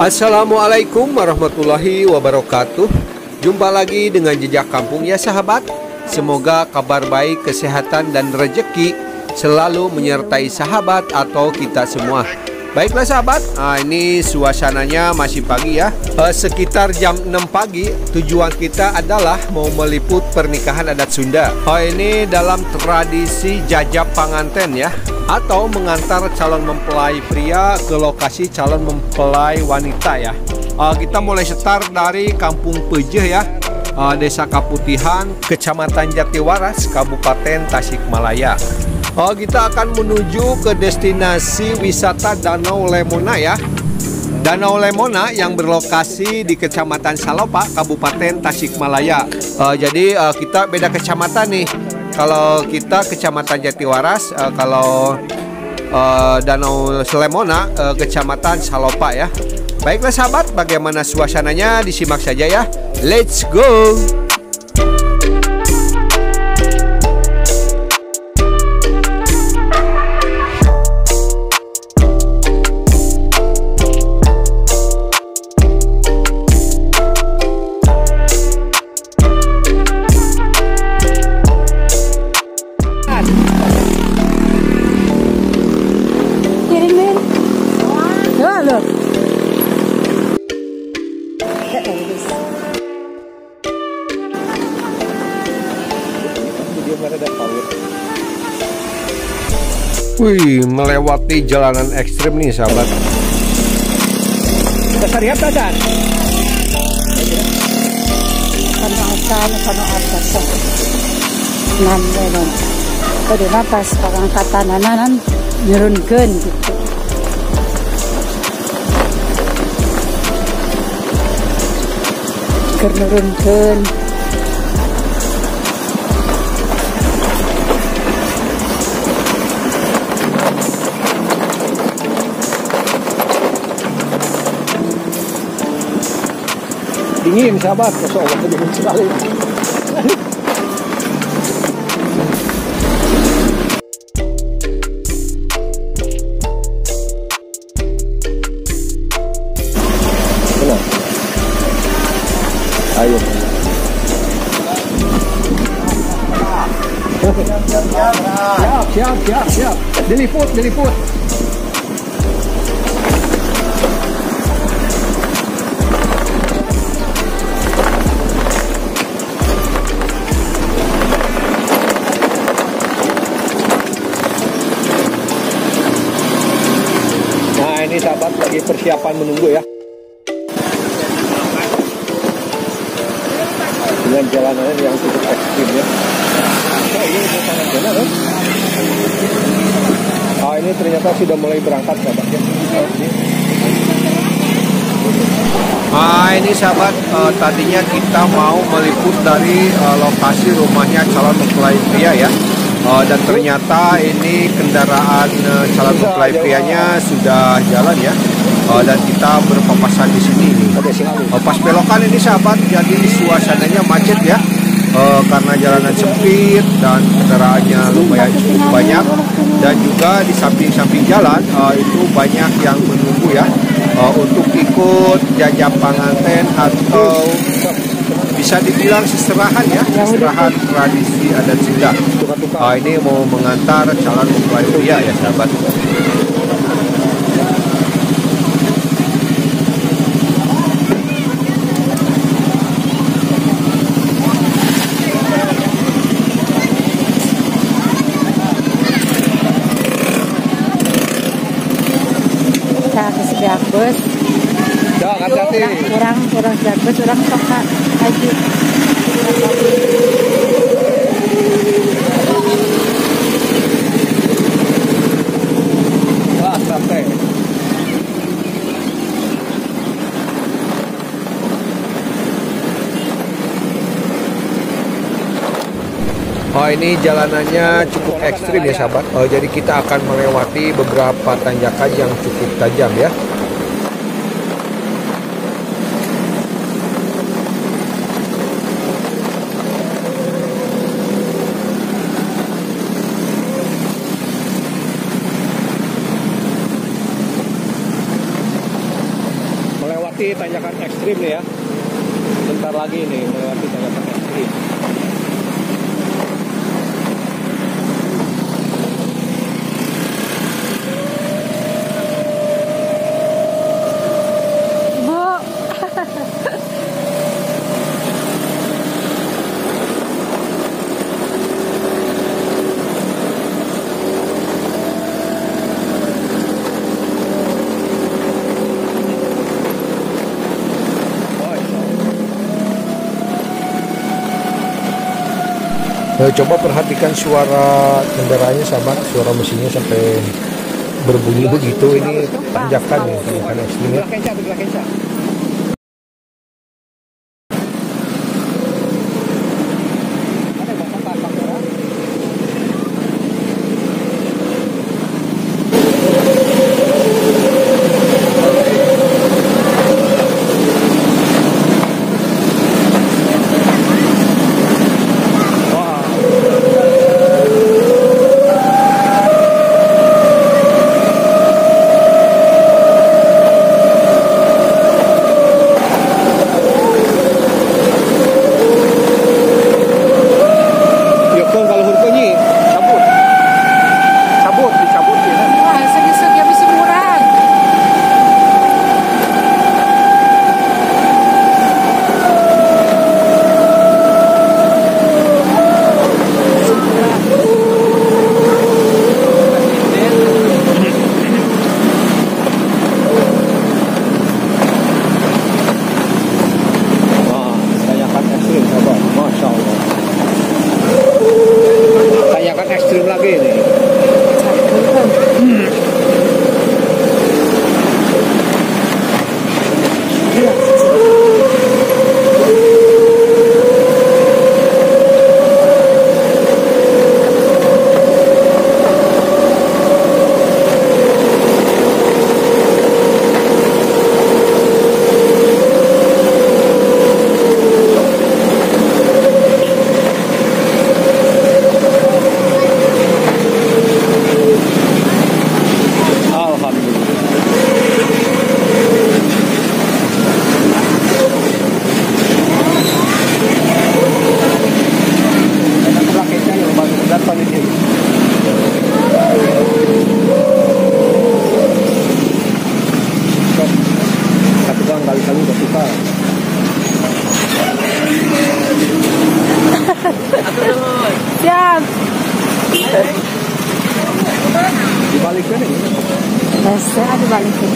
Assalamualaikum warahmatullahi wabarakatuh. Jumpa lagi dengan Jejak Kampung ya sahabat. Semoga kabar baik, kesehatan dan rezeki selalu menyertai sahabat atau kita semua. Baiklah sahabat, ini suasananya masih pagi ya, sekitar jam 6 pagi. Tujuan kita adalah mau meliput pernikahan adat Sunda. Ini dalam tradisi jajab panganten ya, atau mengantar calon mempelai pria ke lokasi calon mempelai wanita ya. Kita mulai start dari Kampung Pejeh ya, Desa Kaputihan, Kecamatan Jatiwaras, Kabupaten Tasikmalaya. Kita akan menuju ke destinasi wisata Danau Lemona ya. Danau Lemona yang berlokasi di Kecamatan Salopa, Kabupaten Tasikmalaya. Jadi kita beda kecamatan nih. Kalau kita Kecamatan Jatiwaras, kalau Danau Lemona Kecamatan Salopa ya. Baiklah sahabat, bagaimana suasananya disimak saja ya. Let's go. Wih, melewati jalanan ekstrim nih sahabat. Kita lihat saja. Kano atas. Nan. Tadi pas pangangkatan nanan nyurunkeun gitu. Keur nurunkeun. Dingin sahabat, masya Allah dingin sekali. Benar. Ayo. Siap. Diliput. Ini sahabat lagi persiapan menunggu ya, dengan jalanan yang cukup ekstrim ya. Ini sangat benar kan? Ini ternyata sudah mulai berangkat sahabat ya. Ini sahabat, tadinya kita mau meliput dari lokasi rumahnya calon mempelai pria ya. Dan ternyata ini kendaraan calon mempelai prianya sudah jalan ya, dan kita berpapasan di sini nih. Pas belokan ini sahabat, jadi suasananya macet ya, karena jalanan sempit dan kendaraannya lumayan cukup banyak, dan juga di samping-samping jalan itu banyak yang menunggu ya, untuk ikut jajab panganten atau bisa dibilang seserahan ya, seserahan tradisi adat Sunda. Ini mau mengantar calon mempelai pria ya sahabat. Kita bus. Hati-hati. Kurang bus, kurang toka lagi. Sampai. Ini jalanannya cukup ekstrim ya sahabat. Jadi kita akan melewati beberapa tanjakan yang cukup tajam ya. melewati tanjakan ekstrim nih ya. Bentar lagi nih melewati tanjakan ekstrim. Coba perhatikan suara kendaraannya sahabat, suara mesinnya sampai berbunyi begitu. Ini tanjakan ya, tanjakan ekstrim ya. Ekstrim lagi nih. Kali-kali udah suka. Siap. Dibalikin nih. Bisa dibalikin.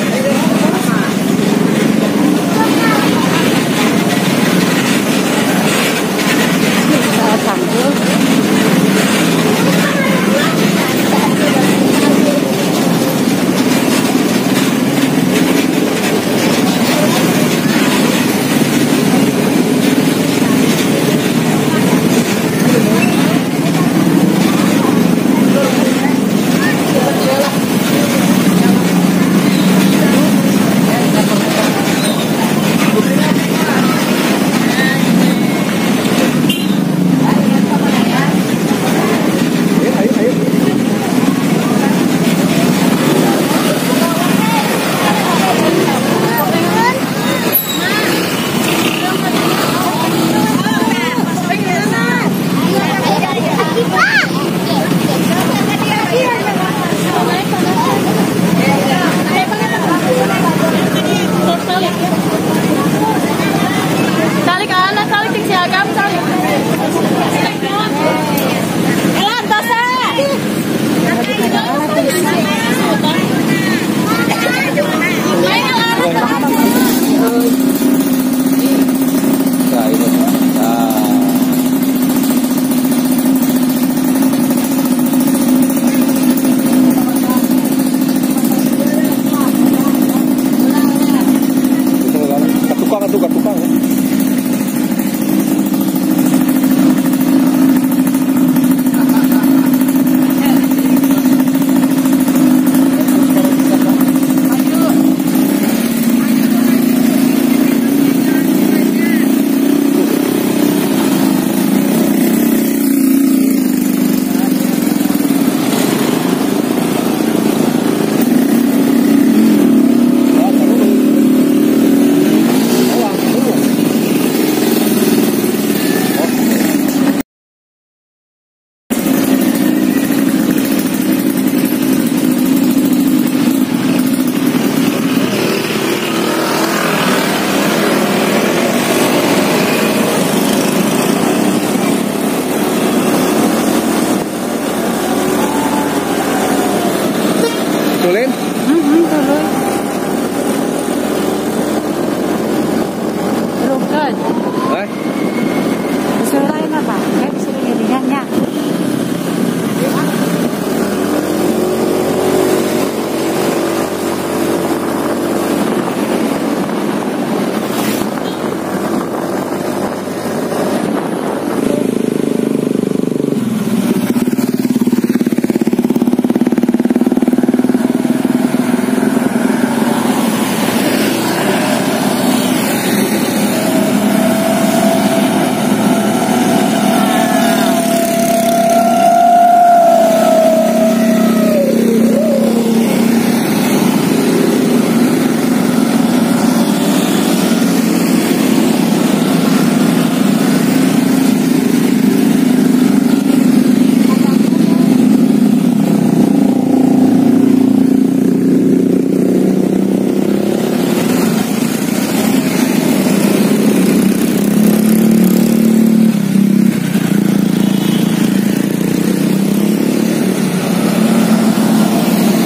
Tulin? Tuloy. Rugad. Eh? Suray na ba? Kaya bisa ringan niya.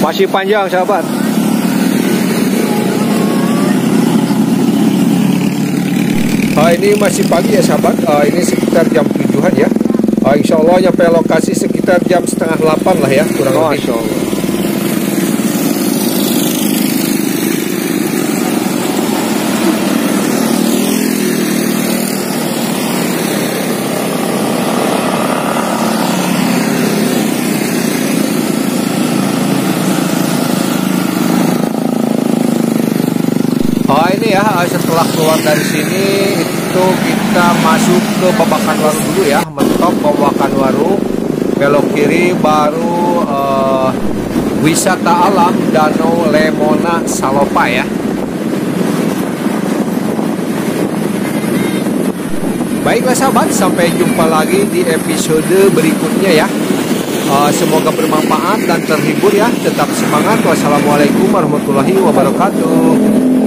Masih panjang sahabat. Ini masih pagi ya sahabat. Ini sekitar jam 7-an ya. Insya Allah nyampe lokasi sekitar jam setengah 8 lah ya kurang lebih. Insya Allah. Ini ya setelah keluar dari sini itu kita masuk ke Babakan Waru dulu ya, mentok Babakan Waru, belok kiri baru wisata alam Danau Lemona Salopa ya. Baiklah sahabat, sampai jumpa lagi di episode berikutnya ya. Semoga bermanfaat dan terhibur ya. Tetap semangat. Wassalamualaikum warahmatullahi wabarakatuh.